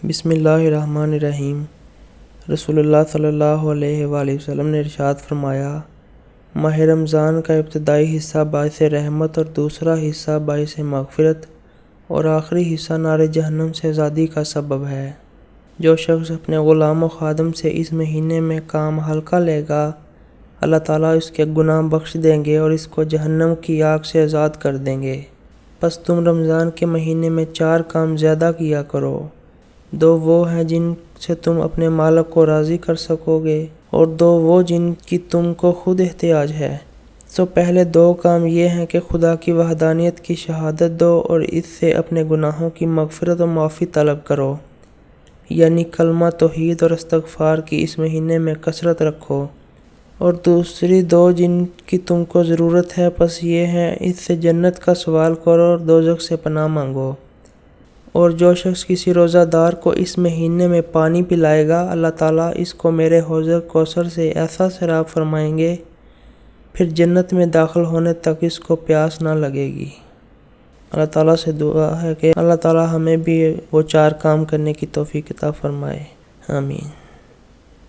بسم اللہ الرحمن الرحیم۔ رسول اللہ صلی اللہ علیہ وآلہ وسلم نے ارشاد فرمایا، ماہ رمضان کا ابتدائی حصہ باعث رحمت اور دوسرا حصہ باعث مغفرت اور آخری حصہ نار جہنم سے آزادی کا سبب ہے۔ جو شخص اپنے غلام و خادم سے اس مہینے میں کام ہلکا لے گا، اللہ تعالیٰ اس کے گناہ بخش دیں گے اور اس کو جہنم کی آگ سے آزاد کر دیں گے۔ پس تم رمضان کے مہینے میں 4 کام زیادہ کیا کرو۔ 2 وہ ہیں جن سے تم اپنے مالک کو راضی کر سکو گے اور 2 وہ جن کی تم کو خود احتیاج ہے۔ سو پہلے 2 کام یہ ہیں کہ خدا کی وحدانیت کی شہادت دو اور اس سے اپنے گناہوں کی مغفرت و معافی طلب کرو، یعنی کلمہ توحید اور استغفار کی اس مہینے میں کثرت رکھو۔ اور دوسری 2 جن کی تم کو ضرورت ہے پس یہ ہیں، اس سے جنت کا سوال کرو اور دوزخ سے پناہ مانگو۔ اور جو شخص کسی روزہ دار کو اس مہینے میں پانی پلائے گا، اللہ تعالیٰ اس کو میرے حوض کوثر سے ایسا سیراب فرمائیں گے، پھر جنت میں داخل ہونے تک اس کو پیاس نہ لگے گی۔ اللہ تعالیٰ سے دعا ہے کہ اللہ تعالیٰ ہمیں بھی وہ 4 کام کرنے کی توفیق عطا فرمائے۔ آمین۔